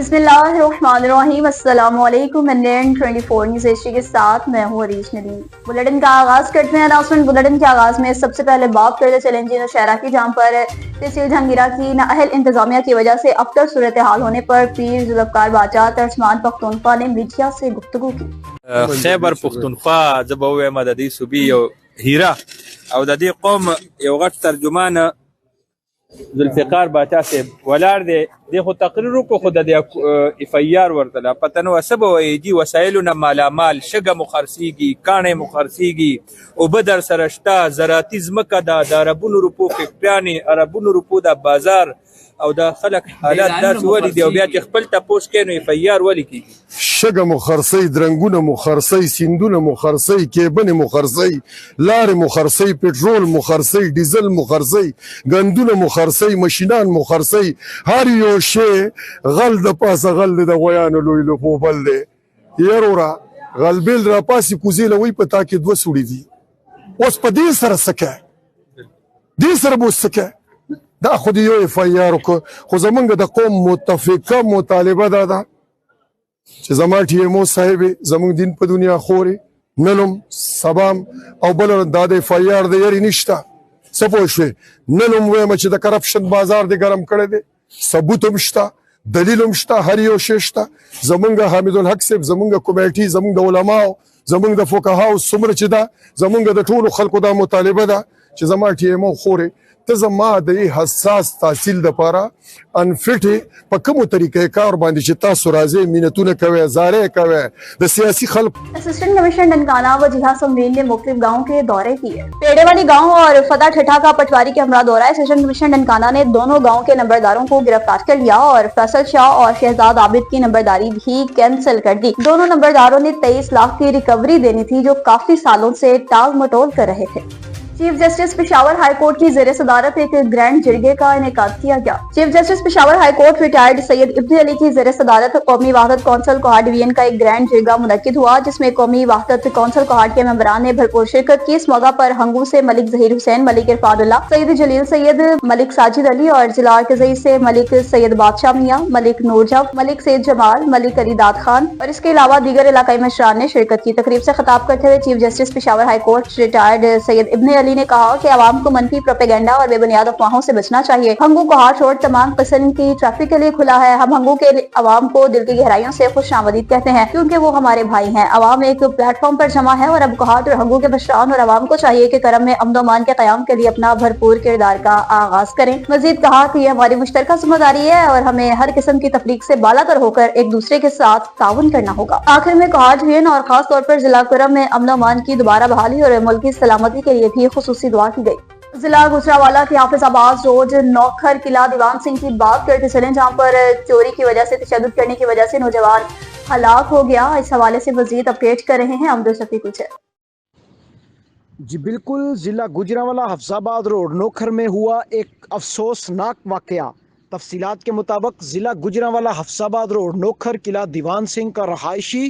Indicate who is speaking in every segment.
Speaker 1: बिस्मिल्लाहिर्रहमानिर्रहीम। अस्सलाम वालेकुम। इंडियन 24 न्यूज़ एशिया के साथ मैं हूँ अरीश नदीम। बुलेटिन का आगाज करते हैं। अनाउंसमेंट बुलेटिन के आगाज में सबसे पहले बात करते चलें जी नौशहरा की, जहाँ पर तहसील जहांगीरा की नाअहल इंतजामिया की वजह से अब तक सूरत हाल होने पर पीर जुल्फकार बादशाह तर्जमान पख्तूनख्वा ने मीडिया से गुफ्तगू की।
Speaker 2: खैबर पख्तूनख्वा जब मददी सूबी हीरा او د دې قوم یو غټ ترجمان ذوالفقار باچا صاحب ولاړ دی، د خو تقریر وکړو، خو د اف ای آر ورته پته نه وه څه به وایي. جي وسایلو نه مالامال، شګه مو خرڅېږي، کاڼې مو خرڅېږي، اوبه در سره شته، زراعتي ځمکه ده، د عربونو روپو فیکټریانې، عربونو روپو د بازار او د خلک حالات داسې ولې دي، او بیا چې خپل تپوس کوي نو اف ای آر ولې کېږي؟
Speaker 3: شګه مو خرڅوي، درنګونه مو خرڅوي، سیندونه مو خرڅوي، کیبنې مو خرڅوي، لارې مو خرڅوي، پټرول مو خرڅوي، ډیزل مو خرڅوي، ګندونه مو خرڅوي، مشینان مو خرڅوي، هر یو شی غل د پاسه غل دی، د غویانو لوی لوپوبل دی. یروره غلبیل را پاسې کوزې له وی په تا کې دوه سوړي دي. اوس په دې سره څه کوې؟ دې سره به اوس څه کوې؟ دا خو دې یو اف ای آر وکړو، خو زمونږ د قوم متفقه مطالبه دا ده چې زما ټي ایم او صاحب زمونږ دین په دنیا خوري، ننم سبام او بل دا د اف ای آر د یاري نشته. څه پوه شوې؟ ننم وایم چې د کرپشن بازار دې ګرم کړی دی، ثبوت هم شته، دلیل هم شته، هر یو شی شته. زمونږ حامد الحق صاحب، زمونږ کمیټي، زمونږ د علماو، زمونږ د فقهاو څومره چې ده، زمونږ د ټولو خلکو دا مطالبه ده چې زما ټي ایم او خوري ته زما د حساس تحصیل دپاره انفټې په کومو طریقې کار باندې چې تاسو راځئ، مینتونه کوئ، زارې کوئ د سیاسی خلق.
Speaker 1: اسسٹنٹ کمشنر ڈنکانہ وجیہہ سمرین نے مختلف گاؤں کے دورے کیے. پیڑے والی گاؤں اور فتح ٹھٹھا کا پٹواری کے ہمراہ دورہ اسسٹنٹ کمشنر ڈنکانہ نے دونوں گاؤں کے نمبرداروں کو گرفتار کر لیا اور فیصل شاہ اور شہزاد عابد کی نمبرداری بھی کینسل کر دی. دونوں نمبرداروں نے 23 لاکھ کی ریکوری دینی تھی جو کافی سالوں سے ٹال مٹول کر رہے تھے. Chief justice Peshawar high court کی زیر صدارت ایک گرینڈ جرگے کا انعقاد کیا گیا. Chief justice Peshawar high court retired Syed Ibn Ali کی زیر صدارت قومی وحدت کونسل کوہاٹ ڈویژن کا ایک گرینڈ جرگہ منعقد ہوا، جس میں قومی وحدت کونسل کوہاٹ کے ممبران نے بھرپور شرکت کی. اس موقع پر ہنگو سے ملک ظہیر حسین، ملک عرفان اللہ، سید جلیل سید، ملک ساجد علی، اور ضلع ارکزئی سے ملک سید بادشاہ میاں، ملک نور جب، ملک سید جمال، ملک علی داد خان اور اس کے علاوہ دیگر علاقائی مشران نے شرکت کی. تقریب سے خطاب کرتے ہوئے chief justice Peshawar high court retired Syed Ibn Ali نے کہا کہ عوام کو منفی پروپیگنڈا اور بے بنیاد افواہوں سے بچنا چاہیے. ہنگو کوہاٹ روڈ تمام قسم کی ٹریفک کے لیے کھلا ہے. ہم ہنگو کے عوام کو دل کی گہرائیوں سے خوش آمدید کہتے ہیں کیونکہ وہ ہمارے بھائی ہیں. عوام ایک پلیٹ فارم پر جمع ہے اور اب کوہاٹ اور ہنگو کے مشران اور عوام کو چاہیے کہ کرم میں امن و امان کے قیام کے لیے اپنا بھرپور کردار کا آغاز کریں. مزید کہا کہ یہ ہماری مشترکہ ذمہ داری ہے اور ہمیں ہر قسم کی تفریق سے بالا تر ہو کر ایک دوسرے کے ساتھ تعاون کرنا ہوگا. آخر میں کوہاٹ ڈویژن اور خاص طور پر ضلع کرم میں امن و امان کی دوبارہ بحالی اور ملک کی سلامتی کے لیے بھی خصوصی دعا کی گئی. ضلع گجرانوالہ کے حافظ آباد روڈ نوکھر قلعہ دیوان سنگھ کی بات کرتے چلیں، جہاں پر چوری کی وجہ سے تشدد کرنے کی وجہ سے نوجوان ہلاک ہو گیا. اس حوالے سے مزید اپڈیٹ کر رہے ہیں امد شفیع کچھ.
Speaker 4: جی بالکل، ضلع گجرانوالہ حافظ آباد روڈ نوکھر میں ہوا ایک افسوسناک واقعہ. تفصیلات کے مطابق ضلع گجرانوالہ حافظ آباد روڈ نوکھر قلعہ دیوان سنگھ کا رہائشی،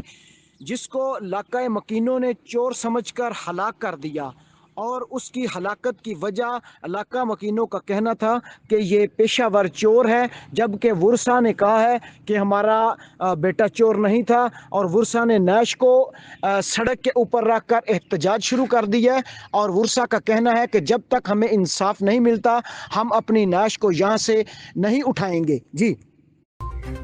Speaker 4: جس کو علاقہ مکینوں نے چور سمجھ کر ہلاک کر دیا، اور اس کی ہلاکت کی وجہ علاقہ مکینوں کا کہنا تھا کہ یہ پیشہ ور چور ہے، جبکہ ورثہ نے کہا ہے کہ ہمارا بیٹا چور نہیں تھا. اور ورثہ نے نیش کو سڑک کے اوپر رکھ کر احتجاج شروع کر دیا ہے، اور ورثہ کا کہنا ہے کہ جب تک ہمیں انصاف نہیں ملتا ہم اپنی نیش کو یہاں سے نہیں اٹھائیں گے. جی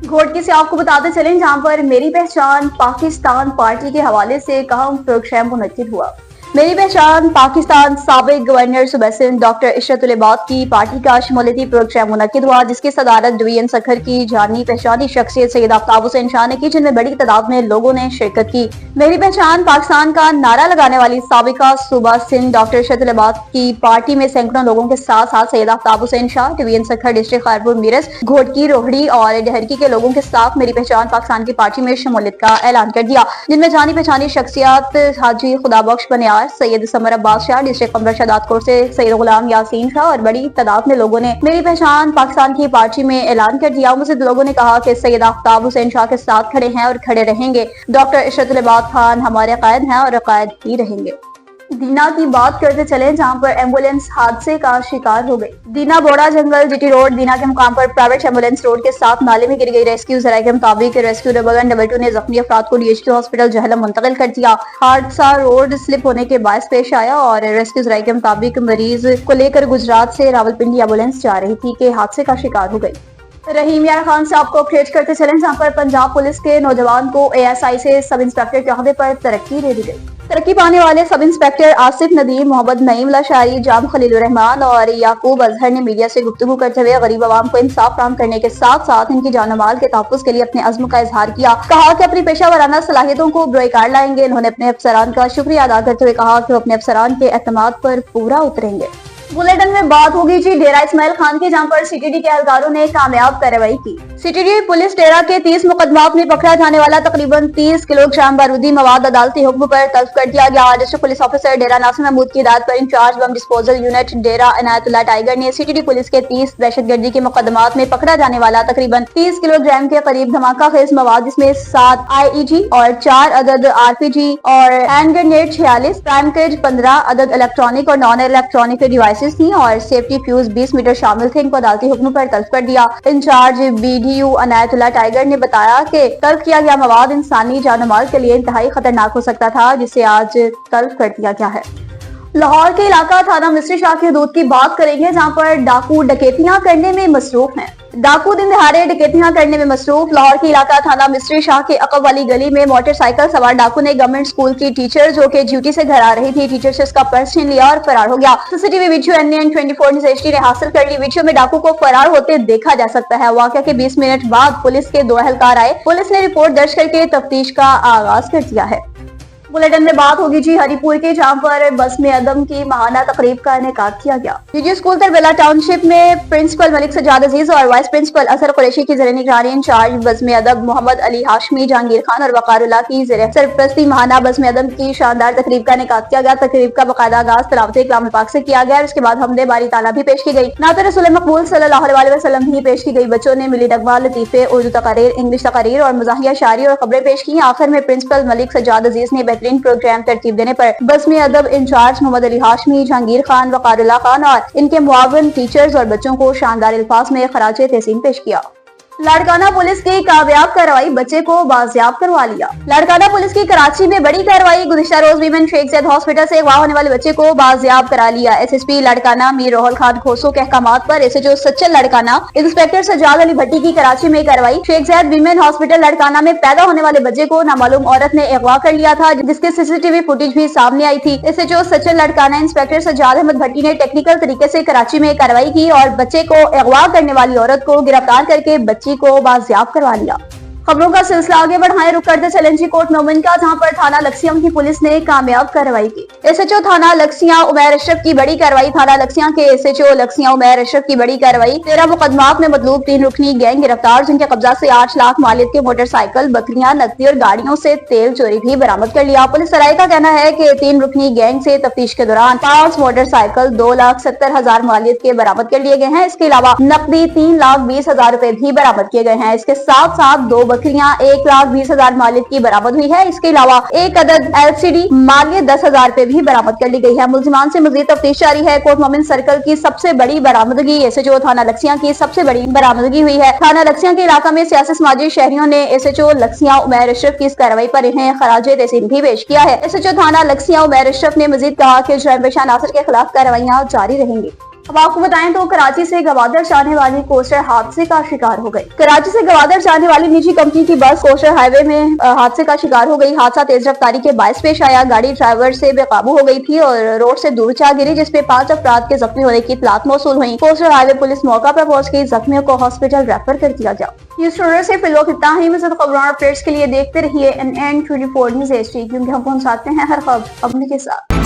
Speaker 1: گھوٹکی سے آپ کو بتاتے چلیں، جہاں پر میری پہچان پاکستان پارٹی کے حوالے سے ایک اہم پروگرام منعقد ہوا. میری پہچان پاکستان سابق گورنر صوبہ سندھ ڈاکٹر عشرت العباد کی پارٹی کا شمولیتی پروگرام منعقد ہوا، جس کی صدارت ڈویژن سکھر کی جانی پہچانی شخصیت سید آفتاب حسین شاہ نے کی، جن میں بڑی تعداد میں لوگوں نے شرکت کی. میری پہچان پاکستان کا نعرہ لگانے والی سابقہ صوبہ سندھ ڈاکٹر عشرت العباد کی پارٹی میں سینکڑوں لوگوں کے ساتھ ساتھ سید آفتاب حسین شاہ، ڈویژن سکھر، ڈسٹرکٹ خیرپور میرس، گھوٹکی، روہڑی اور ڈہرکی کے لوگوں کے ساتھ میری پہچان پاکستان کی پارٹی میں شمولیت کا اعلان کر دیا، جن میں جانی پہچانی شخصیات حاجی خدا بخش بنیار، سید سمر عباس شاہ، ڈسٹرکٹ قمر شہداد کور سے سید غلام یاسین شاہ اور بڑی تعداد میں لوگوں نے میری پہچان پاکستان کی پارٹی میں اعلان کر دیا. مزید لوگوں نے کہا کہ سید آفتاب حسین شاہ کے ساتھ کھڑے ہیں اور کھڑے رہیں گے. ڈاکٹر عشرت العباد خان ہمارے قائد ہیں اور قائد ہی رہیں گے. दीना की बात करते चले जहां पर एम्बुलेंस हादसे का शिकार हो गई। दीना बोड़ा जंगल जीटी रोड दीना के मुकाम पर प्राइवेट एम्बुलेंस रोड के साथ नाले में गिर गई। रेस्क्यू जराये के मुताबिक रेस्क्यू डबल 2 ने जख्मी अफराद को DHQ हॉस्पिटल जहलम मुंतकिल कर दिया। हादसा रोड स्लिप होने के बायस पेश आया और रेस्क्यू जराये के मुताबिक मरीज को लेकर गुजरात से रावलपिंडी एम्बुलेंस जा रही थी कि हादसे का शिकार हो गई। रहीम यार खान साहब को अपडेट करते चले जहां पर पंजाब पुलिस के नौजवान को ASI से सब इंस्पेक्टर के ओहदे पर तरक्की दे दी गई। तरक्की पाने वाले सब इंस्पेक्टर आसिफ नदीम, मोहम्मद नईम लाशारी, जाम खलील रहमान और याकूब अजहर ने मीडिया से गुफ्तगू करते हुए गरीब आवाम को इंसाफ फराहम करने के साथ साथ इनकी जान माल के तहफ़्फ़ुज़ के लिए अपने अज़्म का इजहार किया। कहा कि अपनी पेशा वाराना सलाहियतों को बरोकार लाएंगे। उन्होंने अपने अफसरान का शुक्रिया अदा करते हुए कहा कि वो अपने अफसरान के एतमाद पर पूरा उतरेंगे। बुलेटिन में बात होगी जी डेरा इस्माइल खान की, जहां पर CTD के एहलकारों ने कामयाब कार्रवाई की। CTD पुलिस डेरा के 30 मुकदमात में पकड़ा जाने वाला तकरीबन 30 किलोग्राम बारूदी मवाद अदालती हुक्म पर तलब कर दिया गया। डिस्ट्रिक्ट पुलिस ऑफिसर डेरा नासिर महमूद की हिदायत पर इंचार्ज बम डिस्पोजल यूनिट डेरा इनायतुल्लाह टाइगर ने CTD पुलिस के 30 दहशतगर्दी के मुकदमात में पकड़ा जाने वाला तकरीबन 30 किलोग्राम के करीब धमाका खेज मवाद, जिसमें 7 IED और 4 अदद RPG और हैंड ग्रेनेड 46, पैनकेज 15 अदद इलेक्ट्रॉनिक और नॉन इलेक्ट्रॉनिक डिवाइस थी और सेफ्टी फ्यूज 20 मीटर शामिल थे। इनको अदालती हुक्म पर तलब कर दिया। इंचार्ज BDU इनायतुल्लाह टाइगर ने बताया कि तलब किया गया मवाद इंसानी जान माल के लिए इंतहाई खतरनाक हो सकता था, जिसे आज तलब कर दिया गया है। लाहौर के इलाका थाना मिस्री शाह की हदूद की बात करेंगे, जहां पर डाकू डकैतियां करने में मसरूफ हैं। डाकू दिन दहाड़े डकैतियां करने में मसरूफ लाहौर के इलाका थाना मिस्री शाह के अकब वाली गली में मोटरसाइकिल सवार डाकू ने गवर्नमेंट स्कूल की टीचर जो कि ड्यूटी से घर आ रही थी, टीचर से उसका पर्स छीन लिया और फरार हो गया। CCTV video NN 24 news HD ने हासिल कर ली। वीडियो में डाकू को फरार होते देखा जा सकता है। वाकया के 20 मिनट बाद पुलिस के 2 एहलकार आए। पुलिस ने रिपोर्ट दर्ज करके तफ्तीश का आगाज कर दिया है। बुलेटिन में बात होगी जी हरिपुर के, जहां पर बज़्म अदम की महाना तकरीब का इनेकाद किया गया। DG स्कूल तरबेला टाउनशिप में प्रिंसिपल मलिक सज्जाद अजीज और वाइस प्रिंसिपल असर कुरैशी की ज़ेर निगरानी इंचार्ज बज़्म अदब मोहम्मद अली हाशमी, जहांगीर खान और वकारुल्लाह की ज़ेर सरपरस्ती महाना बज़्म अदम की शानदार तकरीब का इनेकाद किया गया। तकरीब का बाकायदा आगाज तिलावत कलाम पाक से किया गया और इसके बाद हमदे बारी ताला भी पेश की गई। नात रसूल मकबूल सल्लल्लाहु अलैहि वसल्लम भी पेश की गई। बच्चों ने मिली नगमा, लतीफे, उर्दू तकारीर, इंग्लिश तकारीर और मज़ाहिया शायरी और खबरें पेश की। आखिर में प्रिंसिपल मलिक सज्जाद अजीज ने बेहतरीन प्रोग्राम तरतीब देने पर बज़्म अदब इंचार्ज मोहम्मद अली हाशमी, जहांगीर खान, वकारुल्लाह खान और इनके मुआविन टीचर्स और बच्चों को शानदार अल्फाज में खराजे तहसीन पेश किया। लाड़काना पुलिस की कामयाब कार्रवाई, बच्चे को बाजियाब करवा लिया। लाड़काना पुलिस की कराची में बड़ी कार्रवाई, गुज़िश्ता रोज वीमेन शेख ज़ैद हॉस्पिटल से अगवा होने वाले बच्चे को बाजियाब करा लिया। SSP लाड़काना मीर रोहल खान खोसो के अहकामात पर SHO सच्चल लाड़काना इंस्पेक्टर सज्जाद अली भट्टी की कराची में कार्रवाई। शेख ज़ैद वीमेन हॉस्पिटल लाड़काना में पैदा होने वाले बच्चे को नामालूम औरत ने अगवा कर लिया था, जिसके CCTV फुटेज भी सामने आई थी। SHO सच्चल लाड़काना इंस्पेक्टर सज्जाद अहमद भट्टी ने टेक्निकल तरीके से कराची में कार्रवाई की और बच्चे को अगवा करने वाली औरत को गिरफ्तार करके बच्ची को बाजियाब करवा लिया। खबरों का सिलसिला आगे बढ़ाएं, रुक करते चलें जी कोट मोमिन का, जहां पर थाना लक्सियां की पुलिस ने कामयाब कार्रवाई की। SHO थाना लक्सियां उमैर अशरफ की बड़ी कार्रवाई। थाना लक्सियां के SHO लक्सियां उमैर अशरफ की बड़ी कार्रवाई। 13 मुकदमात में मतलूब 3 रुकनी गैंग गिरफ्तार, जिनके कब्जा से 8 लाख मालियत के मोटरसाइकिल, बकरियां, नकदी और गाड़ियों से तेल चोरी भी बरामद कर लिया। पुलिस सराय का कहना है कि 3 रुकनी गैंग से तफ्तीश के दौरान 5 मोटरसाइकिल 2,70,000 मालियत के बरामद कर लिए गए हैं। इसके अलावा नकदी 3,20,000 रुपए भी बरामद किए गए हैं। इसके साथ साथ 2 बकरियां 1,20,000 मालियत की बरामद हुई है। इसके अलावा 1 अदद LCD मालियत 10,000 रुपए भी बरामद कर ली गई है। मुल्जिमान से मजीद तफ्तीश जारी है। कोट मोमिन सर्कल की सबसे बड़ी बरामदगी SHO थाना लक्सियां की सबसे बड़ी बरामदगी हुई है। थाना लक्सियां के इलाका में सियासी समाजी शहरियों ने SHO लक्सियां उमैर अशरफ की इस कार्रवाई पर इन्हें खराजे तहसीन भी पेश किया है। SHO थाना लक्सियां उमैर अशरफ ने मजीद कहा कि जुर्म पेशा नासिर के खिलाफ कार्रवाइयां जारी रहेंगी। अब आपको बताएं तो कराची से गवादर जाने वाली कोस्टर हादसे का शिकार हो गई। कराची से गवादर जाने वाली निजी कंपनी की बस कोस्टर हाईवे में हादसे का शिकार हो गई। हादसा तेज रफ्तारी के बायस पेश आया। गाड़ी ड्राइवर से बेकाबू हो गई थी और रोड से दूर जा गिरी, जिसपे 5 अफराद के जख्मी होने की इत्तलात मौसूल हुई। कोस्टर हाईवे पुलिस मौका पर पहुंच गई, जख्मियों को हॉस्पिटल रेफर कर दिया गया। न्यूज़ स्टूडियो से फिलहाल इतना ही। मज़ीद खबरों और अपडेट्स के लिए देखते रहिए NN 24 न्यूज़ HD, क्योंकि हम पहुंचाते हैं हर खबर अपने के साथ।